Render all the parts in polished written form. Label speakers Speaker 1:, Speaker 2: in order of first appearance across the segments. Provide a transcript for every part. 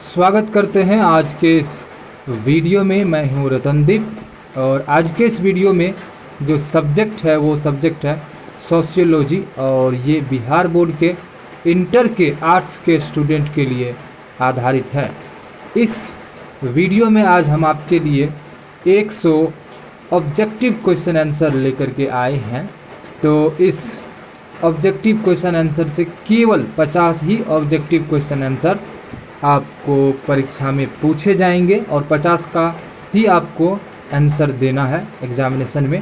Speaker 1: स्वागत करते हैं आज के इस वीडियो में। मैं हूं रतनदीप और आज के इस वीडियो में जो सब्जेक्ट है वो सब्जेक्ट है सोशियोलॉजी और ये बिहार बोर्ड के इंटर के आर्ट्स के स्टूडेंट के लिए आधारित है। इस वीडियो में आज हम आपके लिए 100 ऑब्जेक्टिव क्वेश्चन आंसर लेकर के आए हैं। तो इस ऑब्जेक्टिव क्वेश्चन आंसर से केवल 50 ही ऑब्जेक्टिव क्वेश्चन आंसर आपको परीक्षा में पूछे जाएंगे और 50 का ही आपको आंसर देना है एग्जामिनेशन में।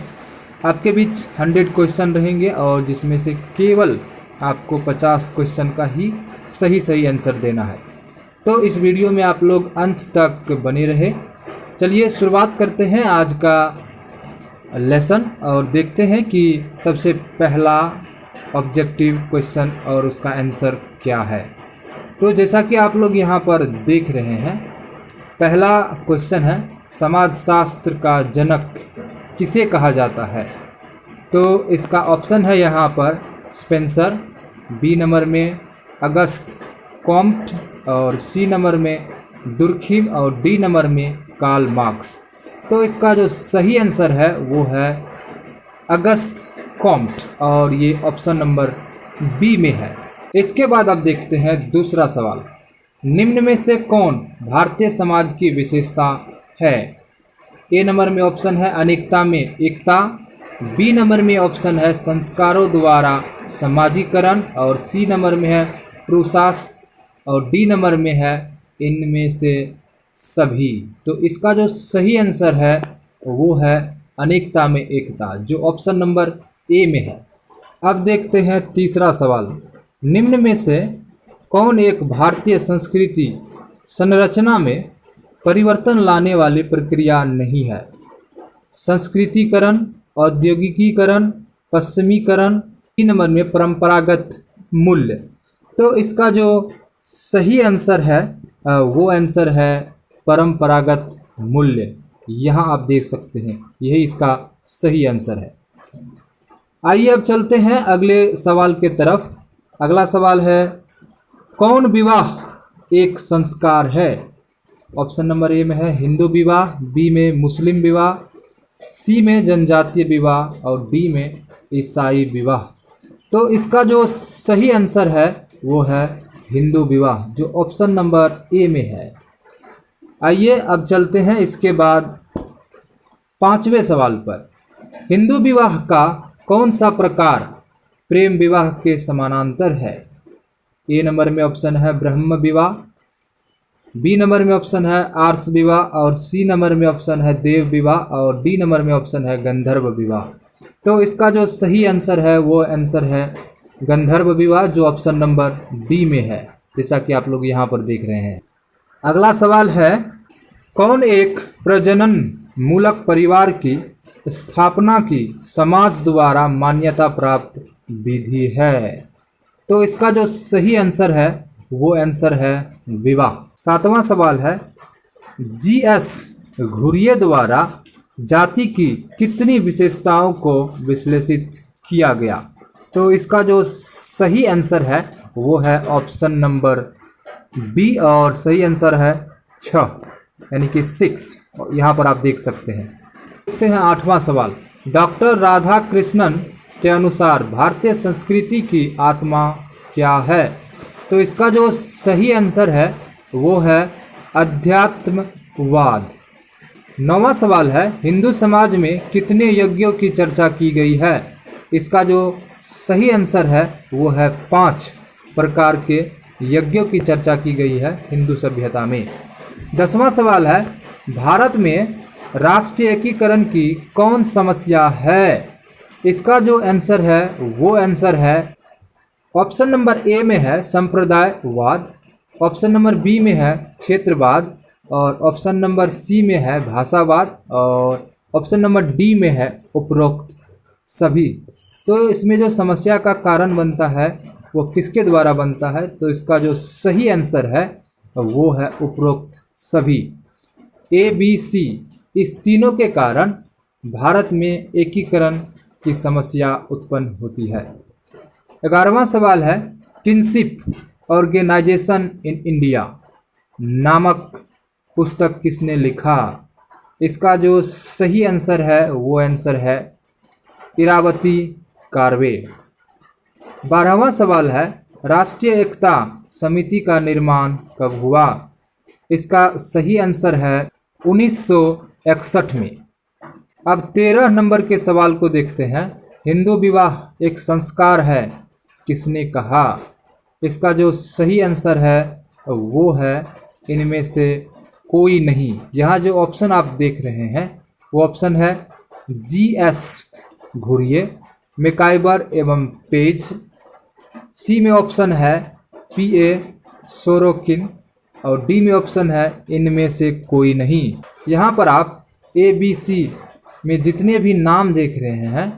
Speaker 1: आपके बीच 100 क्वेश्चन रहेंगे और जिसमें से केवल आपको 50 क्वेश्चन का ही सही आंसर देना है। तो इस वीडियो में आप लोग अंत तक बने रहे। चलिए शुरुआत करते हैं आज का लेसन और देखते हैं कि सबसे पहला ऑब्जेक्टिव क्वेश्चन और उसका आंसर क्या है। तो जैसा कि आप लोग यहाँ पर देख रहे हैं, पहला क्वेश्चन है समाजशास्त्र का जनक किसे कहा जाता है। तो इसका ऑप्शन है यहाँ पर स्पेंसर, बी नंबर में अगस्त कॉम्ट और सी नंबर में दुर्खिम और डी नंबर में कार्ल मार्क्स। तो इसका जो सही आंसर है वो है अगस्त कॉम्ट और ये ऑप्शन नंबर बी में है। इसके बाद आप देखते हैं दूसरा सवाल, निम्न में से कौन भारतीय समाज की विशेषता है। ए नंबर में ऑप्शन है अनेकता में एकता, बी नंबर में ऑप्शन है संस्कारों द्वारा समाजीकरण और सी नंबर में है पुरुषार्थ और डी नंबर में है इनमें से सभी। तो इसका जो सही आंसर है वो है अनेकता में एकता, जो ऑप्शन नंबर ए में है। अब देखते हैं तीसरा सवाल, निम्न में से कौन एक भारतीय संस्कृति संरचना में परिवर्तन लाने वाली प्रक्रिया नहीं है। संस्कृतिकरण, औद्योगिकीकरण, पश्चिमीकरण, 3 नंबर में परंपरागत मूल्य। तो इसका जो सही आंसर है वो आंसर है परंपरागत मूल्य। यहाँ आप देख सकते हैं यही इसका सही आंसर है। आइए अब चलते हैं अगले सवाल के तरफ। अगला सवाल है कौन विवाह एक संस्कार है। ऑप्शन नंबर ए में है हिंदू विवाह, बी में मुस्लिम विवाह, सी में जनजातीय विवाह और डी में ईसाई विवाह। तो इसका जो सही आंसर है वो है हिंदू विवाह, जो ऑप्शन नंबर ए में है। आइए अब चलते हैं इसके बाद 5वें सवाल पर, हिंदू विवाह का कौन सा प्रकार प्रेम विवाह के समानांतर है। ए नंबर में ऑप्शन है ब्रह्म विवाह, बी नंबर में ऑप्शन है आर्ष विवाह और सी नंबर में ऑप्शन है देव विवाह और डी नंबर में ऑप्शन है गंधर्व विवाह। तो इसका जो सही आंसर है वो आंसर है गंधर्व विवाह, जो ऑप्शन नंबर डी में है, जैसा कि आप लोग यहाँ पर देख रहे हैं। अगला सवाल है कौन एक प्रजनन मूलक परिवार की स्थापना की समाज द्वारा मान्यता प्राप्त विधि है। तो इसका जो सही आंसर है वो आंसर है विवाह। 7वां सवाल है जीएस घुरिये द्वारा जाति की कितनी विशेषताओं को विश्लेषित किया गया। तो इसका जो सही आंसर है वो है ऑप्शन नंबर बी और सही आंसर है 6 यानी कि 6। यहाँ पर आप देख सकते हैं। देखते हैं 8वां सवाल, डॉक्टर राधा कृष्णन के अनुसार भारतीय संस्कृति की आत्मा क्या है। तो इसका जो सही आंसर है वो है अध्यात्मवाद। 9वां सवाल है हिंदू समाज में कितने यज्ञों की चर्चा की गई है। इसका जो सही आंसर है वो है 5 प्रकार के यज्ञों की चर्चा की गई है हिंदू सभ्यता में। 10वां सवाल है भारत में राष्ट्रीय एकीकरण की कौन समस्या है। इसका जो आंसर है वो आंसर है ऑप्शन नंबर ए में है संप्रदायवाद, ऑप्शन नंबर बी में है क्षेत्रवाद और ऑप्शन नंबर सी में है भाषावाद और ऑप्शन नंबर डी में है उपरोक्त सभी। तो इसमें जो समस्या का कारण बनता है वो किसके द्वारा बनता है। तो इसका जो सही आंसर है वो है उपरोक्त सभी, ए बी सी। इस तीनों के कारण भारत में एकीकरण की समस्या उत्पन्न होती है। 11वां सवाल है किनशिप ऑर्गेनाइजेशन इन इंडिया। नामक पुस्तक किसने लिखा? इसका जो सही आंसर है वो आंसर है इरावती कार्वे। 12वां सवाल है, राष्ट्रीय एकता समिति का निर्माण कब हुआ? इसका सही आंसर है 1961 में। अब 13 नंबर के सवाल को देखते हैं, हिंदू विवाह एक संस्कार है किसने कहा? इसका जो सही आंसर है वो है इनमें से कोई नहीं। यहाँ जो ऑप्शन आप देख रहे हैं वो ऑप्शन है GS घुरिये, मैकाइबर एवं पेज। सी में ऑप्शन है PA सोरोकिन और डी में ऑप्शन है इनमें से कोई नहीं। यहाँ पर आप ABC में जितने भी नाम देख रहे हैं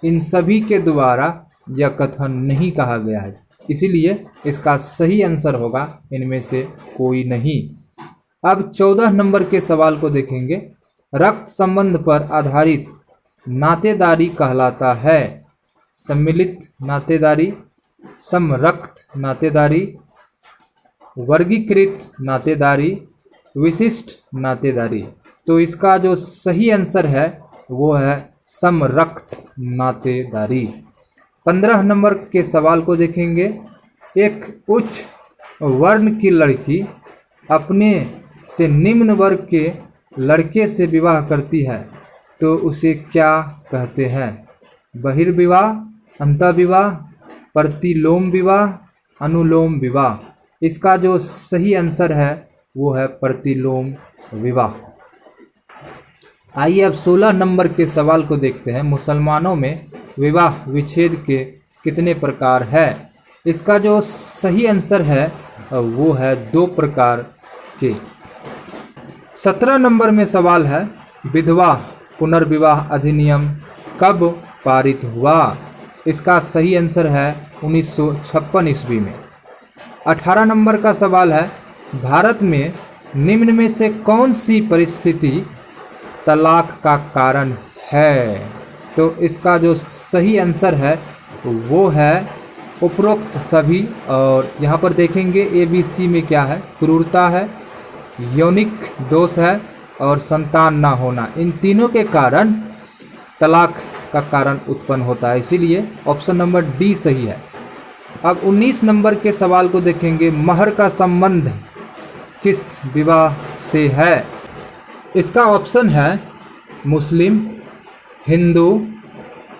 Speaker 1: इन सभी के द्वारा यह कथन नहीं कहा गया है, इसीलिए इसका सही आंसर होगा इनमें से कोई नहीं। अब 14 नंबर के सवाल को देखेंगे, रक्त संबंध पर आधारित नातेदारी कहलाता है? सम्मिलित नातेदारी, समरक्त नातेदारी, वर्गीकृत नातेदारी, विशिष्ट नातेदारी। तो इसका जो सही आंसर है वो है समरक्त नातेदारी। 15 नंबर के सवाल को देखेंगे, एक उच्च वर्ण की लड़की अपने से निम्न वर्ग के लड़के से विवाह करती है तो उसे क्या कहते हैं? बहिर्विवाह, अंतःविवाह, प्रतिलोम विवाह, अनुलोम विवाह। इसका जो सही आंसर है वो है प्रतिलोम विवाह। आइए अब 16 नंबर के सवाल को देखते हैं, मुसलमानों में विवाह विच्छेद के कितने प्रकार है? इसका जो सही आंसर है वो है 2 प्रकार के। 17 नंबर में सवाल है, विधवा पुनर्विवाह अधिनियम कब पारित हुआ? इसका सही आंसर है 1956 ईस्वी में। 18 नंबर का सवाल है, भारत में निम्न में से कौन सी परिस्थिति तलाक का कारण है? तो इसका जो सही आंसर है वो है उपरोक्त सभी। और यहाँ पर देखेंगे ABC में क्या है, क्रूरता है, यौनिक दोष है और संतान ना होना। इन तीनों के कारण तलाक का कारण उत्पन्न होता है, इसीलिए ऑप्शन नंबर डी सही है। अब 19 नंबर के सवाल को देखेंगे, महर का संबंध किस विवाह से है? इसका ऑप्शन है मुस्लिम, हिंदू,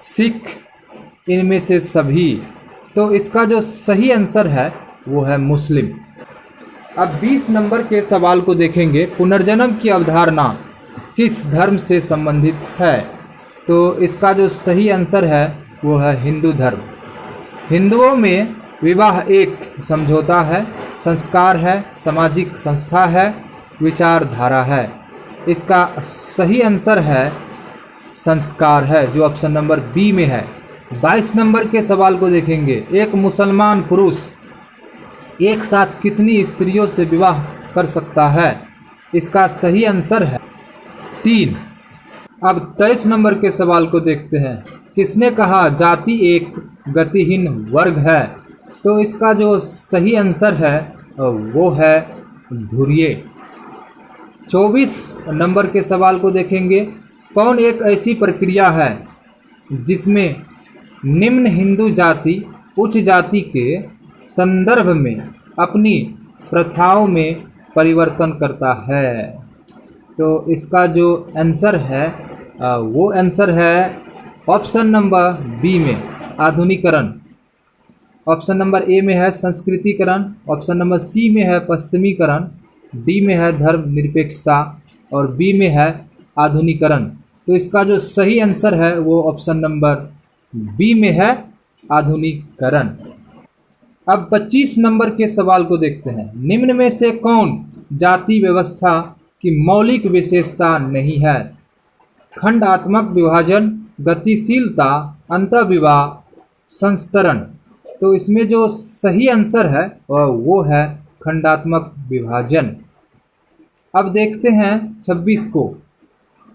Speaker 1: सिख, इनमें से सभी। तो इसका जो सही आंसर है वो है मुस्लिम। अब 20 नंबर के सवाल को देखेंगे, पुनर्जन्म की अवधारणा किस धर्म से संबंधित है? तो इसका जो सही आंसर है वो है हिंदू धर्म। हिंदुओं में विवाह एक समझौता है, संस्कार है, सामाजिक संस्था है, विचारधारा है। इसका सही आंसर है संस्कार है, जो ऑप्शन नंबर बी में है। 22 नंबर के सवाल को देखेंगे, एक मुसलमान पुरुष एक साथ कितनी स्त्रियों से विवाह कर सकता है? इसका सही आंसर है 3। अब 23 नंबर के सवाल को देखते हैं, किसने कहा जाति एक गतिहीन वर्ग है? तो इसका जो सही आंसर है वो है धुर्ये। 24 नंबर के सवाल को देखेंगे, कौन एक ऐसी प्रक्रिया है जिसमें निम्न हिंदू जाति उच्च जाति के संदर्भ में अपनी प्रथाओं में परिवर्तन करता है? तो इसका जो आंसर है वो आंसर है ऑप्शन नंबर बी में आधुनिकरण। ऑप्शन नंबर ए में है संस्कृतिकरण, ऑप्शन नंबर सी में है पश्चिमीकरण, डी में है धर्मनिरपेक्षता और बी में है आधुनिकरण। तो इसका जो सही आंसर है वो ऑप्शन नंबर बी में है आधुनिकरण। अब 25 नंबर के सवाल को देखते हैं, निम्न में से कौन जाति व्यवस्था की मौलिक विशेषता नहीं है? खंडात्मक विभाजन, गतिशीलता, अंतःविवाह, संस्तरण। तो इसमें जो सही आंसर है वो है खंडात्मक विभाजन। अब देखते हैं 26 को,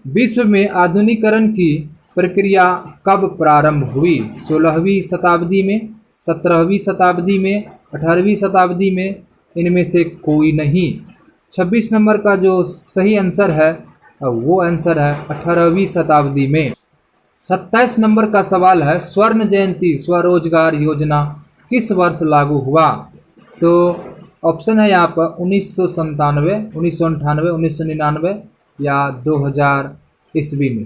Speaker 1: विश्व में आधुनिकरण की प्रक्रिया कब प्रारंभ हुई? 16वीं शताब्दी में, 17वीं शताब्दी में, 18वीं शताब्दी में, इनमें से कोई नहीं। 26 नंबर का जो सही आंसर है वो आंसर है 18वीं शताब्दी में। 27 नंबर का सवाल है, स्वर्ण जयंती स्वरोजगार योजना किस वर्ष लागू हुआ? तो ऑप्शन है यहाँ पर 1997, 1998, 1999 या 2000 ईस्वी में।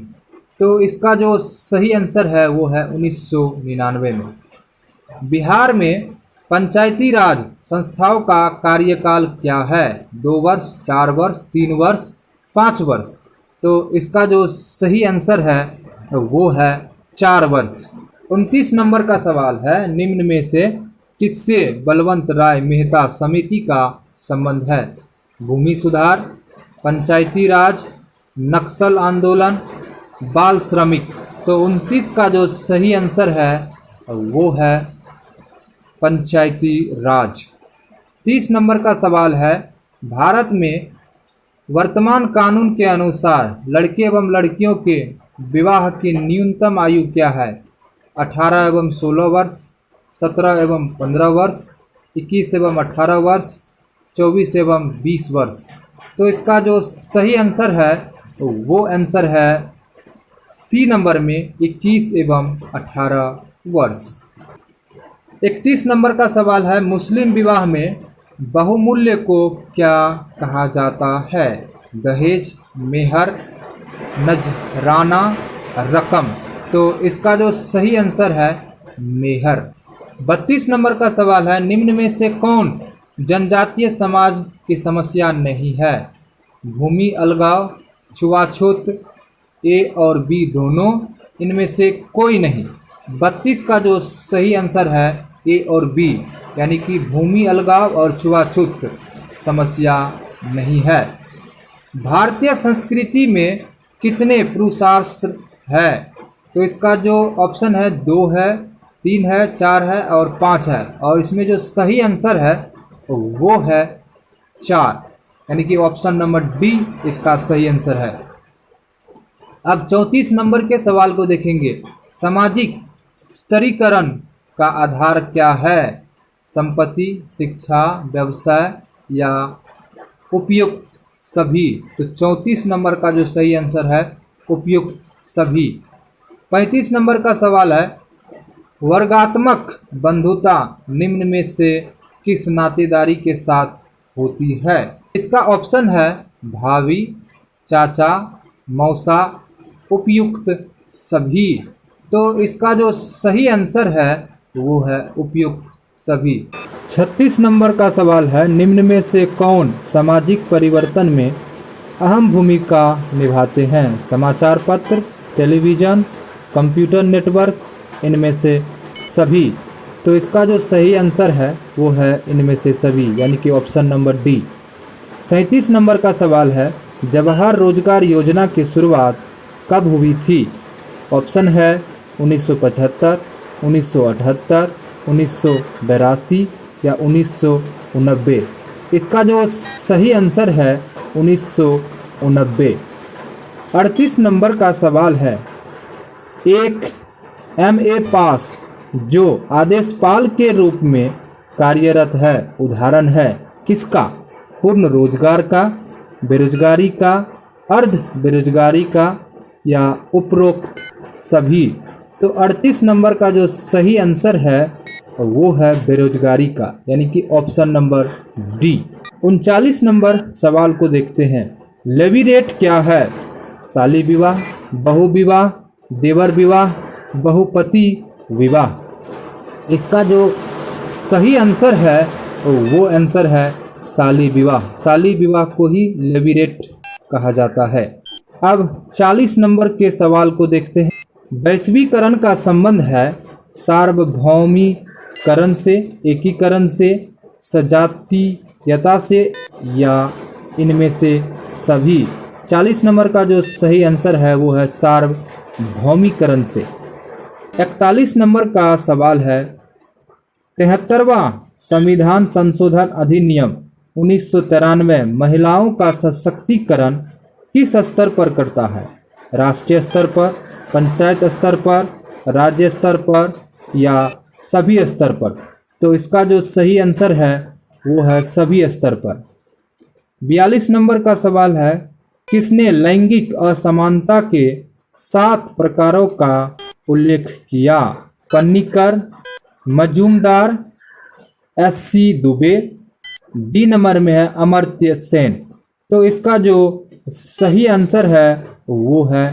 Speaker 1: तो इसका जो सही आंसर है वो है 1999 में। बिहार में पंचायती राज संस्थाओं का कार्यकाल क्या है? 2 वर्ष, 4 वर्ष, 3 वर्ष, 5 वर्ष। तो इसका जो सही आंसर है वो है 4 वर्ष। 29 नंबर का सवाल है, निम्न में से किससे बलवंत राय मेहता समिति का संबंध है? भूमि सुधार, पंचायती राज, नक्सल आंदोलन, बाल श्रमिक। तो 29 का जो सही आंसर है वो है पंचायती राज। 30 नंबर का सवाल है, भारत में वर्तमान कानून के अनुसार लड़के एवं लड़कियों के विवाह की न्यूनतम आयु क्या है? 18 एवं 16 वर्ष, 17 एवं 15 वर्ष, 21 एवं 18 वर्ष, 24 एवं 20 वर्ष। तो इसका जो सही आंसर है वो आंसर है सी नंबर में 21 एवं 18 वर्ष। 31 नंबर का सवाल है, मुस्लिम विवाह में बहुमूल्य को क्या कहा जाता है? दहेज, मेहर, नजराना, रकम। तो इसका जो सही आंसर है मेहर। 32 नंबर का सवाल है, निम्न में से कौन जनजातीय समाज की समस्या नहीं है? भूमि अलगाव, छुआछूत, ए और बी दोनों, इनमें से कोई नहीं। 32 का जो सही आंसर है ए और बी, यानी कि भूमि अलगाव और छुआछूत समस्या नहीं है। भारतीय संस्कृति में कितने पुरुषास्त्र है? तो इसका जो ऑप्शन है 2 है, 3 है, 4 है और 5 है, और इसमें जो सही आंसर है वो है 4, यानी कि ऑप्शन नंबर डी इसका सही आंसर है। अब 34 नंबर के सवाल को देखेंगे, सामाजिक स्तरीकरण का आधार क्या है? संपत्ति, शिक्षा, व्यवसाय या उपयुक्त सभी। तो 34 नंबर का जो सही आंसर है उपयुक्त सभी। 35 नंबर का सवाल है, वर्गात्मक बंधुता निम्न में से किस नातेदारी के साथ होती है? इसका ऑप्शन है भाभी, चाचा, मौसा, उपयुक्त सभी। तो इसका जो सही आंसर है वो है उपयुक्त सभी। 36 नंबर का सवाल है, निम्न में से कौन सामाजिक परिवर्तन में अहम भूमिका निभाते हैं? समाचार पत्र, टेलीविज़न, कंप्यूटर नेटवर्क, इनमें से सभी। तो इसका जो सही आंसर है वो है इनमें से सभी, यानी कि ऑप्शन नंबर डी। 37 नंबर का सवाल है, जवाहर रोजगार योजना की शुरुआत कब हुई थी? ऑप्शन है 1975, 1978, 1982 या 1990। इसका जो सही आंसर है 1990। 38 नंबर का सवाल है, एक MA पास जो आदेशपाल के रूप में कार्यरत है उदाहरण है किसका? पूर्ण रोजगार का, बेरोजगारी का, अर्ध बेरोजगारी का या उपरोक्त सभी। तो 38 नंबर का जो सही आंसर है वो है बेरोजगारी का, यानी कि ऑप्शन नंबर डी। 39 नंबर सवाल को देखते हैं, लेवी रेट क्या है? शाली विवाह, बहु विवाह, देवर विवाह, बहुपति विवाह। इसका जो सही आंसर है वो आंसर है शाली विवाह। शाली विवाह को ही लेवी रेट कहा जाता है। अब 40 नंबर के सवाल को देखते हैं, वैश्वीकरण का संबंध है सार्वभौमीकरण से, एकीकरण से, सजातीयता से या इनमें से सभी। 40 नंबर का जो सही आंसर है वो है सार्वभौमीकरण से। 41 नंबर का सवाल है, 73वां संविधान संशोधन अधिनियम 1993 महिलाओं का सशक्तिकरण किस स्तर पर करता है? राष्ट्रीय स्तर पर, पंचायत स्तर पर, राज्य स्तर पर या सभी स्तर पर। तो इसका जो सही आंसर है वो है सभी स्तर पर। 42 नंबर का सवाल है, किसने लैंगिक असमानता के 7 प्रकारों का उल्लेख किया? Panikkar, Majumdar, SC. Dubey. D number में है अमर्त्य सेन। तो इसका जो सही आंसर है वो है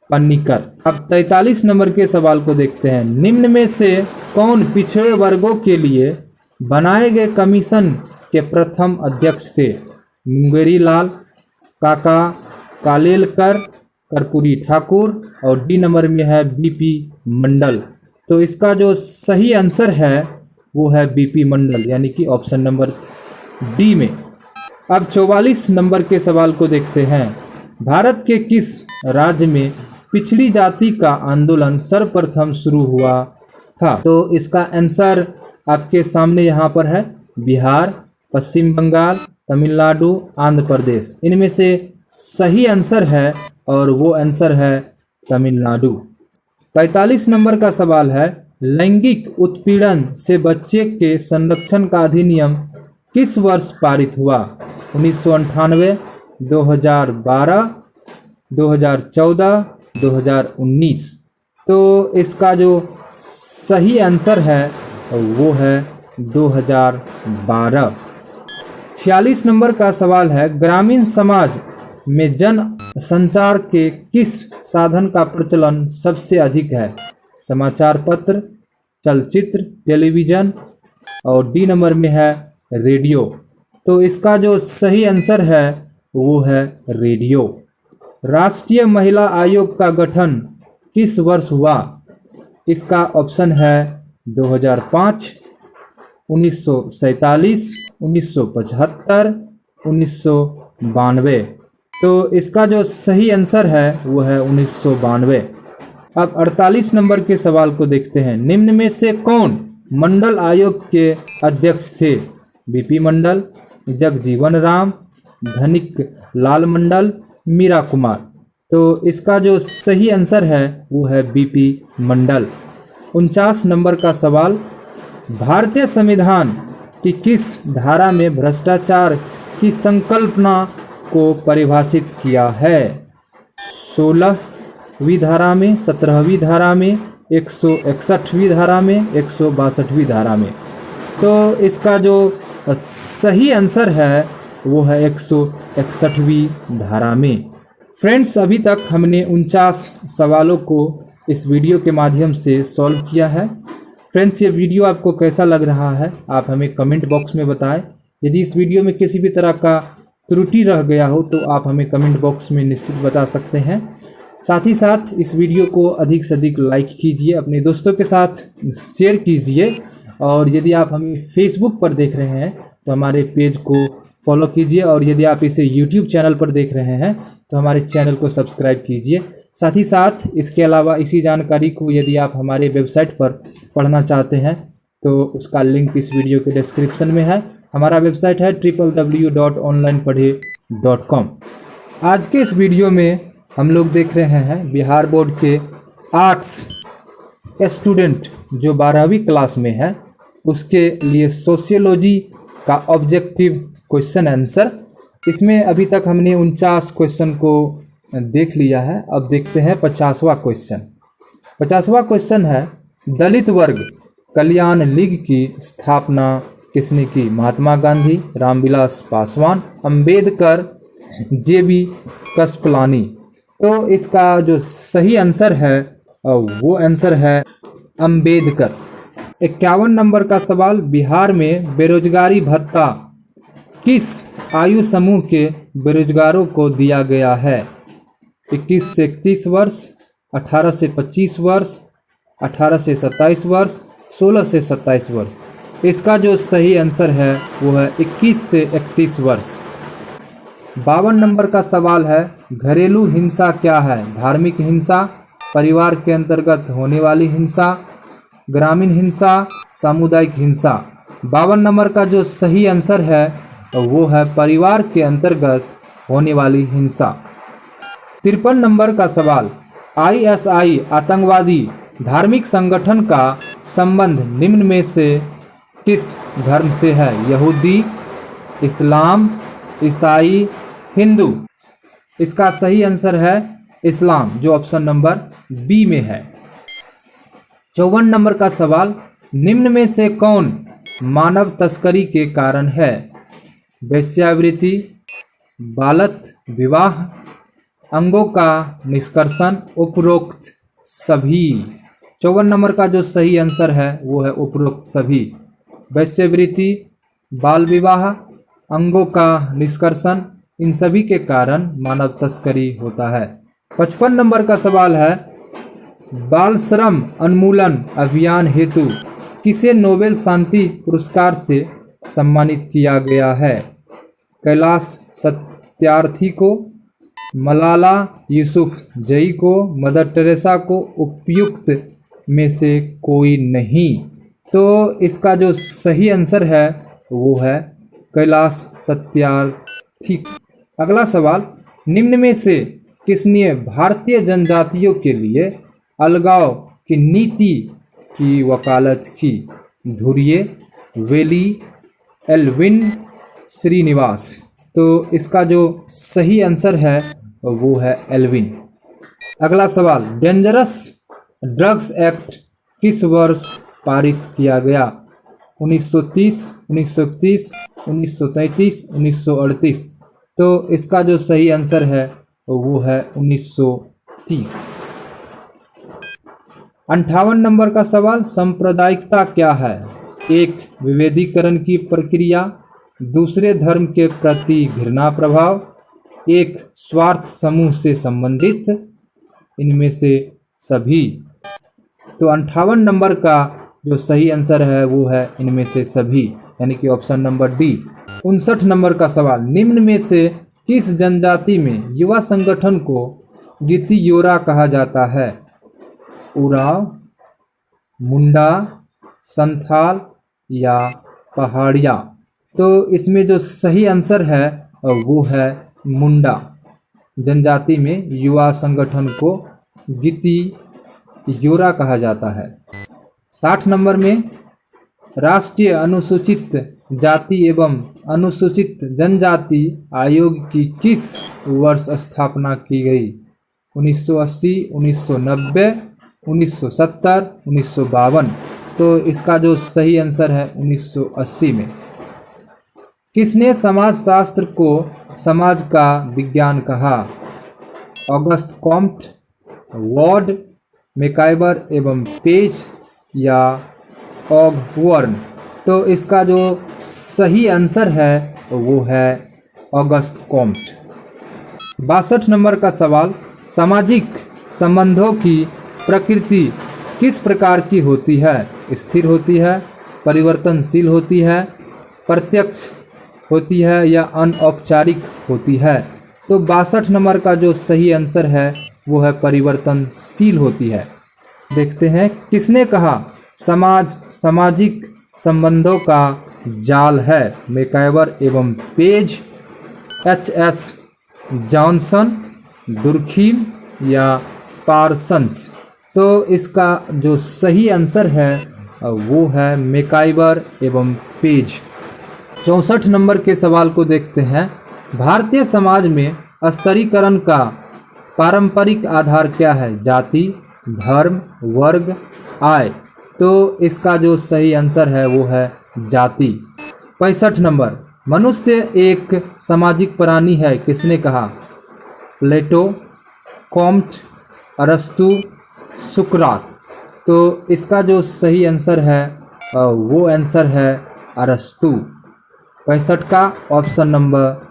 Speaker 1: पन्नीकर। अब 43 नंबर के सवाल को देखते हैं। निम्न में से कौन पिछड़े वर्गों के लिए बनाए गए कमीशन के प्रथम अध्यक्ष थे? मुंगेरी लाल, काका कालेलकर, कर्पूरी ठाकुर और डी नंबर में है बीपी मंडल। तो इसका जो सही आंसर है वो है बीपी मंडल, यानी कि ऑप्शन नंबर डी में। अब 44 नंबर के सवाल को देखते हैं। भारत के किस राज्य में पिछड़ी जाति का आंदोलन सर्वप्रथम शुरू हुआ था? तो इसका आंसर आपके सामने यहाँ पर है, बिहार, पश्चिम बंगाल, तमिलनाडु, आंध्र प्रदेश। इनमें से सही आंसर है और वो आंसर है तमिलनाडु। 45 नंबर का सवाल है, लैंगिक उत्पीड़न से बच्चे के संरक्षण का अधिनियम किस वर्ष पारित हुआ? 1998, 2012, 2014, 2019। तो इसका जो सही आंसर है वो है 2012। 46 नंबर का सवाल है, ग्रामीण समाज में जन संचार के किस साधन का प्रचलन सबसे अधिक है? समाचार पत्र, चलचित्र, टेलीविजन और डी नंबर में है रेडियो। तो इसका जो सही आंसर है वो है रेडियो। राष्ट्रीय महिला आयोग का गठन किस वर्ष हुआ? इसका ऑप्शन है 2005, 1947, 1975, 1992। तो इसका जो सही आंसर है वो है 1992। अब 48 नंबर के सवाल को देखते हैं। निम्न में से कौन मंडल आयोग के अध्यक्ष थे? बीपी मंडल, जगजीवन राम, धनिक लाल मंडल, मीरा कुमार। तो इसका जो सही आंसर है वो है बीपी मंडल। 49 नंबर का सवाल, भारतीय संविधान की किस धारा में भ्रष्टाचार की संकल्पना को परिभाषित किया है? 16वीं धारा में, 17वीं धारा में, 161वीं धारा में, 162वीं धारा में। तो इसका जो सही आंसर है वो है 161वीं धारा में। फ्रेंड्स, अभी तक हमने 49 सवालों को इस वीडियो के माध्यम से सॉल्व किया है। फ्रेंड्स, ये वीडियो आपको कैसा लग रहा है आप हमें कमेंट बॉक्स में बताएं। यदि इस वीडियो में किसी भी तरह का त्रुटि रह गया हो तो आप हमें कमेंट बॉक्स में निश्चित बता सकते हैं। साथ ही साथ इस वीडियो को अधिक से अधिक लाइक कीजिए, अपने दोस्तों के साथ शेयर कीजिए और यदि आप हमें फेसबुक पर देख रहे हैं तो हमारे पेज को फॉलो कीजिए और यदि आप इसे यूट्यूब चैनल पर देख रहे हैं तो हमारे चैनल को सब्सक्राइब कीजिए। साथ ही साथ इसके अलावा इसी जानकारी को यदि आप हमारे वेबसाइट पर पढ़ना चाहते हैं तो उसका लिंक इस वीडियो के डिस्क्रिप्शन में है। हमारा वेबसाइट है www.onlinepadhe.com। आज के इस वीडियो में हम लोग देख रहे हैं बिहार बोर्ड के आर्ट्स स्टूडेंट जो 12वीं क्लास में है उसके लिए सोशियोलॉजी का ऑब्जेक्टिव क्वेश्चन आंसर। इसमें अभी तक हमने 49 क्वेश्चन को देख लिया है। अब देखते हैं 50वां क्वेश्चन। 50वां क्वेश्चन है, दलित वर्ग कल्याण लीग की स्थापना किसने की? महात्मा गांधी, रामविलास पासवान, अंबेडकर, जेबी कृपलानी। तो इसका जो सही आंसर है वो आंसर है अंबेडकर। 51 नंबर का सवाल, बिहार में बेरोजगारी भत्ता किस आयु समूह के बेरोजगारों को दिया गया है? 21 से 31 वर्ष, 18 से 25 वर्ष, 18 से 27 वर्ष, 16 से 27 वर्ष। इसका जो सही आंसर है वो है 21 से 31 वर्ष। 52 नंबर का सवाल है, घरेलू हिंसा क्या है? धार्मिक हिंसा, परिवार के अंतर्गत होने वाली हिंसा, ग्रामीण हिंसा, सामुदायिक हिंसा। 52 नंबर का जो सही आंसर है वो है परिवार के अंतर्गत होने वाली हिंसा। 53 नंबर का सवाल, आईएसआई आतंकवादी धार्मिक संगठन का संबंध निम्न में से किस धर्म से है? यहूदी, इस्लाम, ईसाई, हिंदू। इसका सही आंसर है इस्लाम, जो ऑप्शन नंबर बी में है। 54 नंबर का सवाल, निम्न में से कौन मानव तस्करी के कारण है? वेश्यावृत्ति, बालत विवाह, अंगों का निष्कर्षण, उपरोक्त सभी। 54 नंबर का जो सही आंसर है वो है उपरोक्त सभी। वेश्यावृत्ति, बाल विवाह, अंगों का निष्कर्षण, इन सभी के कारण मानव तस्करी होता है। 55 नंबर का सवाल है, बाल श्रम उन्मूलन अभियान हेतु किसे नोबेल शांति पुरस्कार से सम्मानित किया गया है? कैलाश सत्यार्थी को, मलाला यूसुफजई को, मदर टेरेसा को, उपयुक्त में से कोई नहीं। तो इसका जो सही आंसर है वो है कैलाश सत्यार्थी। अगला सवाल, निम्न में से किसने भारतीय जनजातियों के लिए अलगाव की नीति की वकालत की? धुर्ये, वेली, एल्विन, श्रीनिवास। तो इसका जो सही आंसर है वो है एल्विन। अगला सवाल, डेंजरस ड्रग्स एक्ट किस वर्ष पारित किया गया? 1930, 1931, 1933, 1938। तो इसका जो सही आंसर है वो है 1930। 58 नंबर का सवाल, सांप्रदायिकता क्या है? एक, विभेदीकरण की प्रक्रिया, दूसरे धर्म के प्रति घृणा प्रभाव, एक, स्वार्थ समूह से संबंधित, इनमें से सभी। तो 58 नंबर का जो सही आंसर है वो है इनमें से सभी, यानी कि ऑप्शन नंबर डी। 59 नंबर का सवाल, निम्न में से किस जनजाति में युवा संगठन को गितियोरा कहा जाता है? उराव, मुंडा, संथाल या पहाड़िया। तो इसमें जो सही आंसर है वो है मुंडा जनजाति में युवा संगठन को गितियोरा कहा जाता है। 60 नंबर में, राष्ट्रीय अनुसूचित जाति एवं अनुसूचित जनजाति आयोग की किस वर्ष स्थापना की गई? 1980, 1990, 1970, 1952। तो इसका जो सही आंसर है 1980 में। किसने समाजशास्त्र को समाज का विज्ञान कहा? ऑगस्ट कॉम्ट, वॉर्ड, मैकाइवर एवं पेज या ऑगवर्न। तो इसका जो सही आंसर है वो है ऑगस्ट कॉम्ट। 62 नंबर का सवाल, सामाजिक संबंधों की प्रकृति किस प्रकार की होती है? स्थिर होती है, परिवर्तनशील होती है, प्रत्यक्ष होती है या अनौपचारिक होती है? तो 62 नंबर का जो सही आंसर है वो है परिवर्तनशील होती है। देखते हैं, किसने कहा समाज सामाजिक संबंधों का जाल है? मैकाइवर एवं पेज, एच.एस. जॉनसन, दुर्खीम या पार्सन्स। तो इसका जो सही आंसर है वो है मैकाइवर एवं पेज। 64 नंबर के सवाल को देखते हैं, भारतीय समाज में स्तरीकरण का पारंपरिक आधार क्या है? जाति, धर्म, वर्ग, आय। तो इसका जो सही आंसर है वो है जाति। 65 नंबर, मनुष्य एक सामाजिक प्राणी है, किसने कहा? प्लेटो, कॉम्ट, अरस्तु, सुकरात। तो इसका जो सही आंसर है वो आंसर है अरस्तु। 65 का ऑप्शन नंबर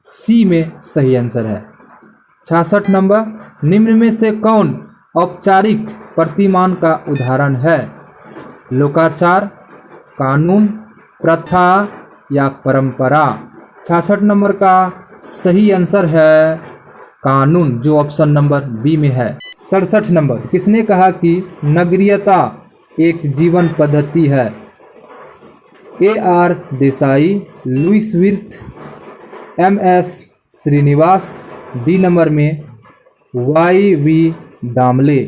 Speaker 1: सी में सही आंसर है। 66 नंबर, निम्न में से कौन औपचारिक प्रतिमान का उदाहरण है? लोकाचार, कानून, प्रथा या परंपरा। 66 नंबर का सही आंसर है कानून, जो ऑप्शन नंबर बी में है। 67 नंबर, किसने कहा कि नगरीयता एक जीवन पद्धति है? A.R. Desai, Louis Wirth, M.S. Srinivas, D number में Y.V. दामले।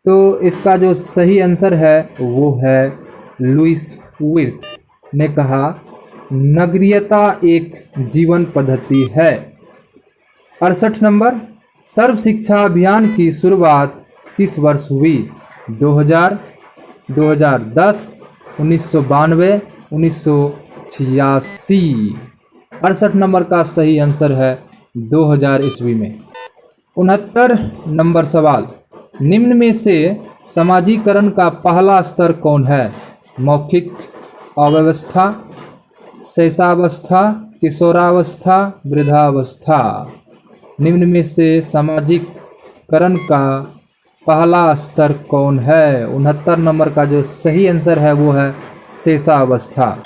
Speaker 1: तो इसका जो सही आंसर है वो है लुईस विर्थ ने कहा नगरीयता एक जीवन पद्धति है। 68 नंबर, सर्व शिक्षा अभियान की शुरुआत किस वर्ष हुई? 2000, 2010, 1992, 1986। 68 नंबर का सही आंसर है 2000 ईस्वी में। 69 नंबर सवाल, निम्न में से समाजीकरण का पहला स्तर कौन है? मौखिक अवस्था, शैशवावस्था, किशोरावस्था, वृद्धावस्था। निम्न में से सामाजिकरण का पहला स्तर कौन है? 69 नंबर का जो सही आंसर है वो है शैशवावस्था।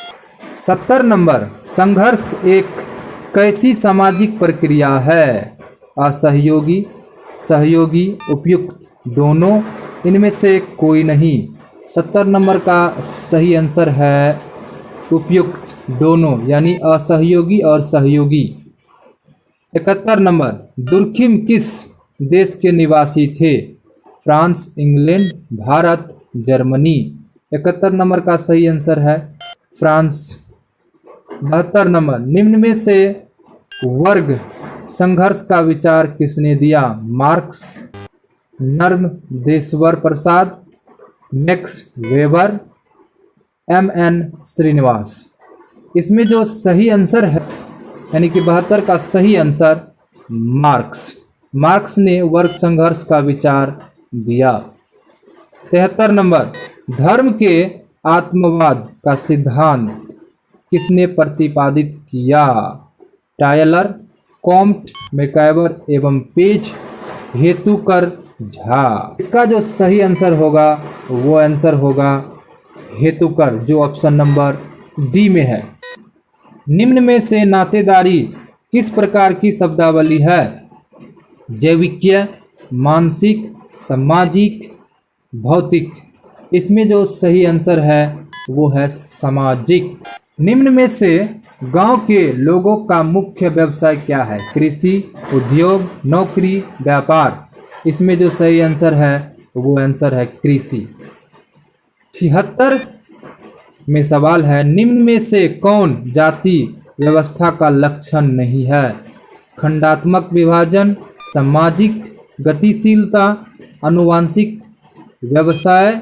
Speaker 1: 70 नंबर, संघर्ष एक कैसी सामाजिक प्रक्रिया है? असहयोगी, सहयोगी, उपयुक्त, दोनों, इनमें से कोई नहीं। 70 नंबर का सही आंसर है उपयुक्त, दोनों, यानी असहयोगी और सहयोगी। 71 नंबर, दुर्खिम किस देश के निवासी थे? France, England, Bharat, Germany. 71 number का सही आंसर है फ्रांस। 72 नंबर, निम्न में से वर्ग संघर्ष का विचार किसने दिया? मार्क्स, नर्मदेश्वर प्रसाद, मैक्स वेबर, एम.एन. श्रीनिवास। इसमें जो सही आंसर है यानी कि 72 का सही आंसर मार्क्स ने वर्ग संघर्ष का विचार दिया। 73 नंबर, धर्म के आत्मवाद का सिद्धांत किसने प्रतिपादित किया? टायलर, कॉम्ट, मैकइवर एवं पेज, हेतुकर, झा। इसका जो सही आंसर होगा वो आंसर होगा हेतुकर, जो ऑप्शन नंबर डी में है। निम्न में से नातेदारी किस प्रकार की शब्दावली है? जैविकीय, मानसिक, सामाजिक, भौतिक। इसमें जो सही आंसर है वो है सामाजिक। निम्न में से गांव के लोगों का मुख्य व्यवसाय क्या है? कृषि, उद्योग, नौकरी, व्यापार। इसमें जो सही आंसर है वो आंसर है कृषि। 76 में सवाल है, निम्न में से कौन जाति व्यवस्था का लक्षण नहीं है? खंडात्मक विभाजन, सामाजिक गतिशीलता, आनुवंशिक व्यवसाय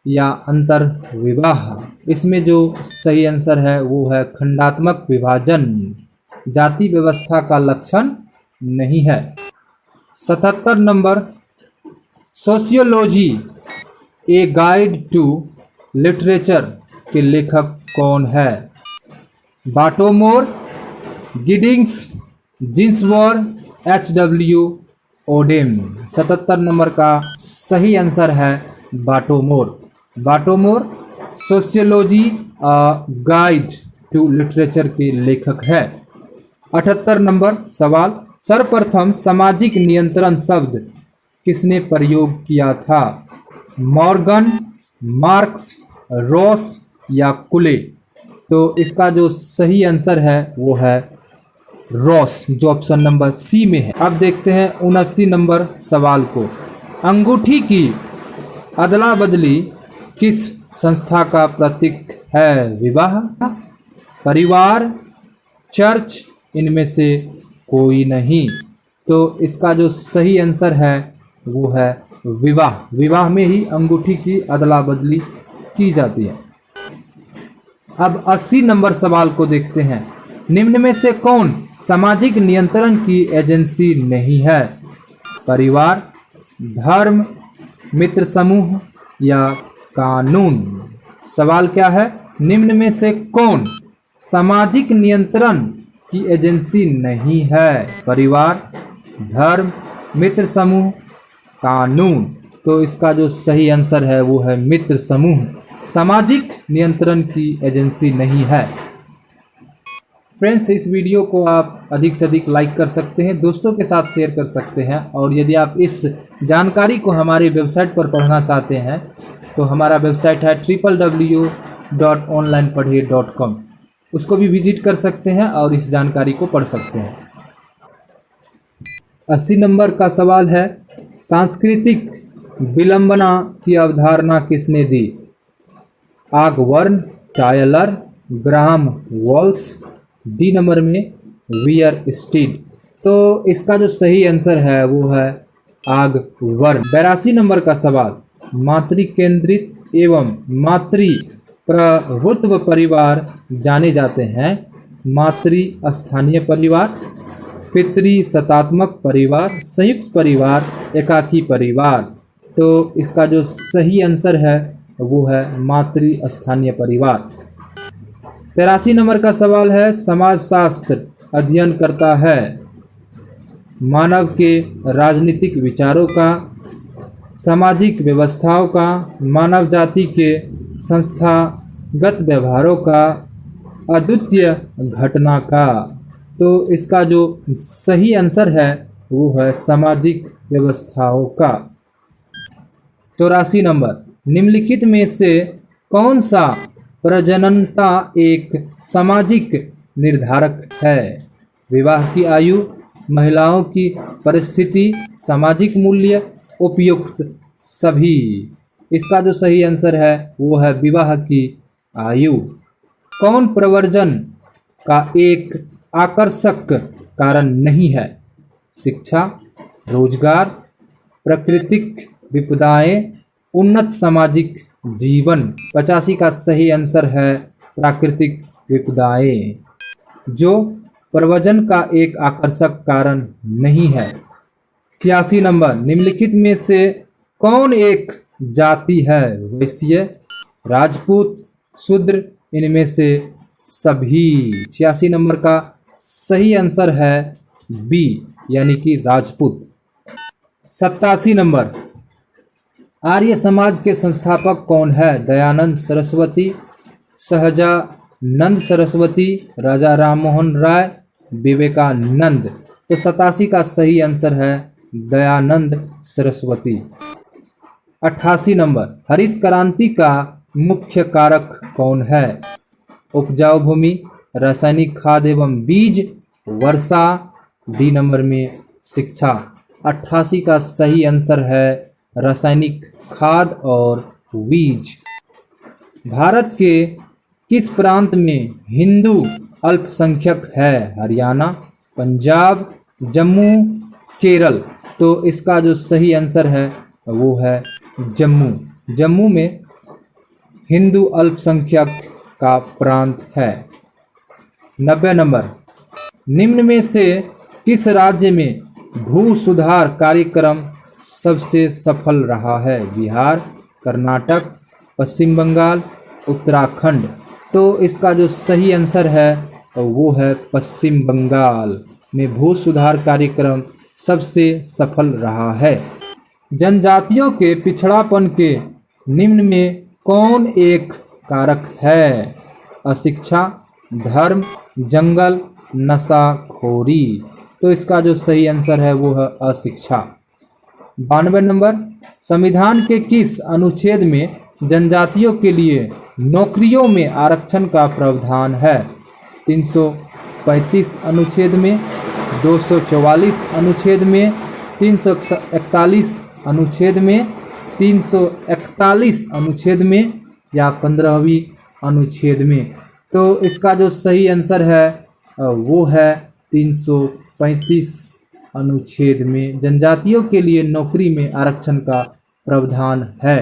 Speaker 1: या अंतर्विवाह। इसमें जो सही आंसर है वो है खंडात्मक विभाजन, जाति व्यवस्था का लक्षण नहीं है। 77 नंबर, sociology a guide to literature के लेखक कौन है? बाटोमोर, गिडिंग्स, जिन्सवर्थ, H.W. ओडेम। 77 नंबर का सही आंसर है बाटोमोर। बाटोमोर सोशियोलॉजी गाइड टू लिटरेचर के लेखक है। 78 नंबर सवाल, सर्वप्रथम सामाजिक नियंत्रण शब्द किसने प्रयोग किया था? मॉर्गन, मार्क्स, रॉस या कुले। तो इसका जो सही आंसर है वो है रॉस, जो ऑप्शन नंबर सी में है। अब देखते हैं 79 नंबर सवाल को। अंगूठी की अदला बदली किस संस्था का प्रतीक है? विवाह, परिवार, चर्च, इनमें से कोई नहीं। तो इसका जो सही आंसर है वो है विवाह। विवाह में ही अंगूठी की अदला बदली की जाती है। अब 80 नंबर सवाल को देखते हैं। निम्न में से कौन सामाजिक नियंत्रण की एजेंसी नहीं है? परिवार, धर्म, मित्र समूह या कानून। सवाल क्या है? निम्न में से कौन सामाजिक नियंत्रण की एजेंसी नहीं है? परिवार, धर्म, मित्र समूह, कानून। तो इसका जो सही आंसर है वो है मित्र समूह, सामाजिक नियंत्रण की एजेंसी नहीं है। फ्रेंड्स, इस वीडियो को आप अधिक से अधिक लाइक कर सकते हैं, दोस्तों के साथ शेयर कर सकते हैं, और यदि आप इस जानकारी को हमारी वेबसाइट पर पढ़ना चाहते हैं तो हमारा वेबसाइट है www.onlinepadhe.com। उसको भी विजिट कर सकते हैं और इस जानकारी को पढ़ सकते हैं। 80 नंबर का सवाल है, सांस्कृतिक विलंबना की अवधारणा किसने दी? Ogburn, Tylor, Graham Wallas, D number में वियर स्टीड। तो इसका जो सही आंसर है वो है आग वर्म। 82 नंबर का सवाल, मातृ केंद्रित एवं मातृ प्रभुत्व परिवार जाने जाते हैं। मातृ स्थानीय परिवार, पितृ सत्तात्मक परिवार, संयुक्त परिवार, एकाकी परिवार। तो इसका जो सही आंसर है वो है मातृ स्थानीय परिवार। 83 नंबर का सवाल है, समाजशास्त्र अध्ययन करता है मानव के राजनीतिक विचारों का, सामाजिक व्यवस्थाओं का, मानव जाति के संस्थागत व्यवहारों का, अद्वितीय घटना का। तो इसका जो सही आंसर है वो है सामाजिक व्यवस्थाओं का। 84 नंबर, निम्नलिखित में से कौन सा प्रजननता एक सामाजिक निर्धारक है? विवाह की आयु, महिलाओं की परिस्थिति, सामाजिक मूल्य, उपयुक्त सभी। इसका जो सही आंसर है वो है विवाह की आयु। कौन प्रव्रजन का एक आकर्षक कारण नहीं है? शिक्षा, रोजगार, प्राकृतिक विपदाएं, उन्नत सामाजिक जीवन। 85 का सही आंसर है प्राकृतिक विपदाएं, जो प्रव्रजन का एक आकर्षक कारण नहीं है। 86 नंबर, निम्नलिखित में से कौन एक जाति है? वैश्य, राजपूत, शूद्र, इनमें से सभी। 86 नंबर का सही आंसर है बी, यानी कि राजपूत। 87 नंबर, आर्य समाज के संस्थापक कौन है? दयानंद सरस्वती, सहजानंद सरस्वती, राजा राममोहन राय, विवेकानंद। तो 87 का सही आंसर है दयानंद सरस्वती। 88 नंबर, हरित क्रांति का मुख्य कारक कौन है? उपजाऊ भूमि, रासायनिक खाद एवं बीज, वर्षा, डी नंबर में शिक्षा। 88 का सही आंसर है रासायनिक खाद और बीज। भारत के किस प्रांत में हिंदू अल्पसंख्यक है? हरियाणा, पंजाब, जम्मू, केरल। तो इसका जो सही आंसर है वो है जम्मू। जम्मू में हिंदू अल्पसंख्यक का प्रांत है। 90 नंबर, निम्न में से किस राज्य में भू सुधार कार्यक्रम सबसे सफल रहा है? बिहार, कर्नाटक, पश्चिम बंगाल, उत्तराखंड। तो इसका जो सही आंसर है वो है पश्चिम बंगाल में भू सुधार कार्यक्रम सबसे सफल रहा है। जनजातियों के पिछड़ापन के निम्न में कौन एक कारक है? अशिक्षा, धर्म, जंगल, नशाखोरी। तो इसका जो सही आंसर है वो है अशिक्षा। 92 नंबर, संविधान के किस अनुच्छेद में जनजातियों के लिए नौकरियों में आरक्षण का प्रावधान है? 335 अनुच्छेद में, 244 अनुच्छेद में, 341 अनुच्छेद में, 341 अनुच्छेद में या 15वीं अनुच्छेद में। तो इसका जो सही आंसर है वो है 335 अनुच्छेद में जनजातियों के लिए नौकरी में आरक्षण का प्रावधान है।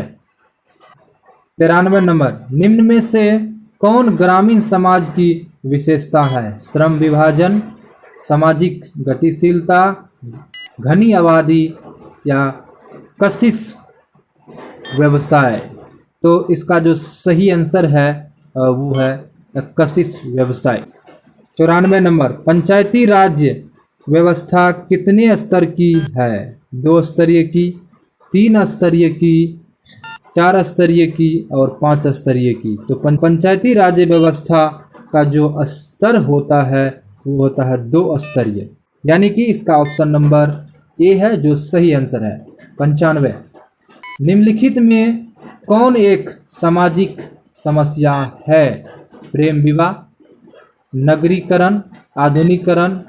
Speaker 1: 93 नंबर, निम्न में से कौन ग्रामीण समाज की विशेषता है? श्रम विभाजन, सामाजिक गतिशीलता, घनी आबादी या कशिश व्यवसाय। तो इसका जो सही आंसर है वो है कशिश व्यवसाय। 94 नंबर, पंचायती राज व्यवस्था कितने स्तर की है? 2 स्तरीय की, 3 स्तरीय की, 4 स्तरीय की और 5 स्तरीय की। तो पंचायती राज व्यवस्था का जो स्तर होता है वो होता है 2 स्तरीय, यानी कि इसका ऑप्शन नंबर ए है जो सही आंसर है। 95, निम्नलिखित में कौन एक सामाजिक समस्या है? प्रेम विवाह, नगरीकरण, आधुनिकीकरण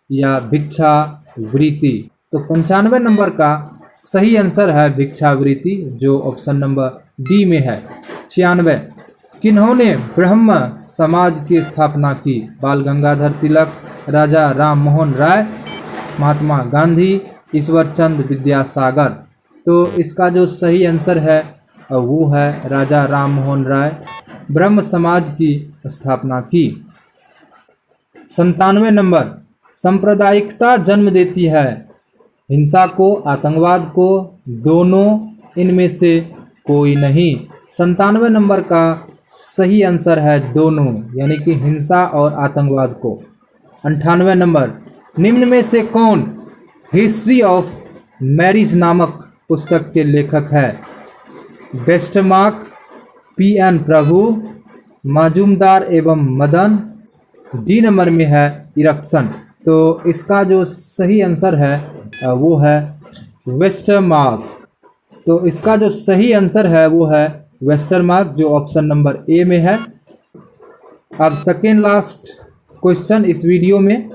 Speaker 1: या भिक्षावृत्ति। तो 95 नंबर का सही आंसर है भिक्षावृत्ति, जो ऑप्शन नंबर डी में है। 96, किन्होंने ब्रह्म समाज की स्थापना की? बाल गंगाधर तिलक, राजा राम मोहन राय, महात्मा गांधी, ईश्वर चंद्र विद्यासागर। तो इसका जो सही आंसर है वो है राजा राम मोहन राय, ब्रह्म समाज की स्थापना की। 97 नंबर, सांप्रदायिकता जन्म देती है? हिंसा को, आतंकवाद को, दोनों, इनमें से कोई नहीं। 97 नंबर का सही आंसर है दोनों, यानी कि हिंसा और आतंकवाद को। 98 नंबर, निम्न में से कौन हिस्ट्री ऑफ मैरिज नामक पुस्तक के लेखक है? Westermarck, PN. प्रभु, मजूमदार एवं मदन। डी नंबर में है इरक्सन। तो इसका जो सही आंसर है वो है वेस्टरमार्क। तो इसका जो सही आंसर है वो है वेस्टरमार्क, जो ऑप्शन नंबर ए में है। अब सेकेंड लास्ट क्वेश्चन इस वीडियो में,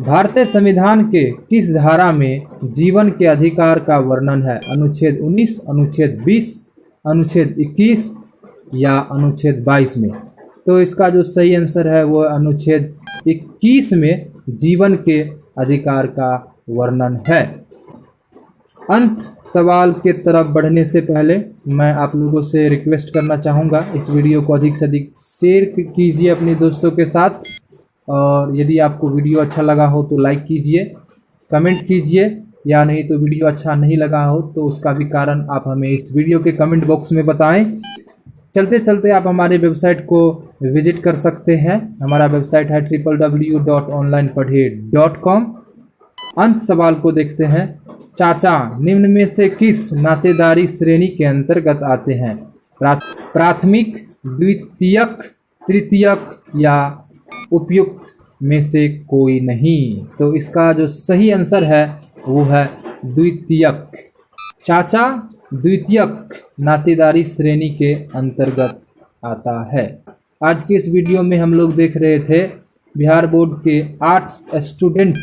Speaker 1: भारतीय संविधान के किस धारा में जीवन के अधिकार का वर्णन है? अनुच्छेद 19, अनुच्छेद 20, अनुच्छेद 21 या अनुच्छेद 22 में? तो इसका जो सही आंसर है वो अनुच्छेद 21 में जीवन के अधिकार का वर्णन है। अंत सवाल के तरफ बढ़ने से पहले मैं आप लोगों से रिक्वेस्ट करना चाहूँगा, इस वीडियो को अधिक से अधिक शेयर कीजिए अपने दोस्तों के साथ, और यदि आपको वीडियो अच्छा लगा हो तो लाइक कीजिए, कमेंट कीजिए, या नहीं तो वीडियो अच्छा नहीं लगा हो तो उसका भी कारण आप हमें इस वीडियो के कमेंट बॉक्स में बताएं। चलते चलते आप हमारे वेबसाइट को विजिट कर सकते हैं। हमारा वेबसाइट है www.onlinepadhe.com। अंत सवाल को देखते हैं। चाचा निम्न में से किस नातेदारी श्रेणी के अंतर्गत आते हैं? प्राथमिक, द्वितीयक, तृतीयक या उपयुक्त में से कोई नहीं? तो इसका जो सही आंसर है वो है द्वितीयक। चाचा द्वितीयक नातेदारी श्रेणी के अंतर्गत आता है। आज के इस वीडियो में हम लोग देख रहे थे बिहार बोर्ड के आर्ट्स स्टूडेंट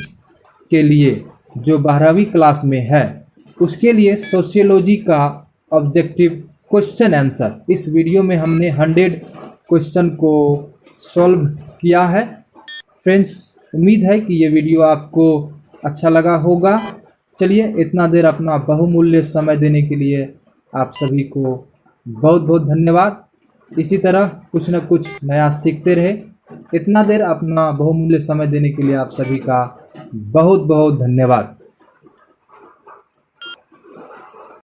Speaker 1: के लिए जो 12वीं क्लास में है उसके लिए सोशियोलॉजी का ऑब्जेक्टिव क्वेश्चन आंसर। इस वीडियो में हमने 100 क्वेश्चन को सॉल्व किया है। फ्रेंड्स, उम्मीद है कि ये वीडियो आपको अच्छा लगा होगा। चलिए, इतना देर अपना बहुमूल्य समय देने के लिए आप सभी को बहुत बहुत धन्यवाद। इसी तरह कुछ न कुछ नया सीखते रहे। इतना देर अपना बहुमूल्य समय देने के लिए आप सभी का बहुत बहुत धन्यवाद।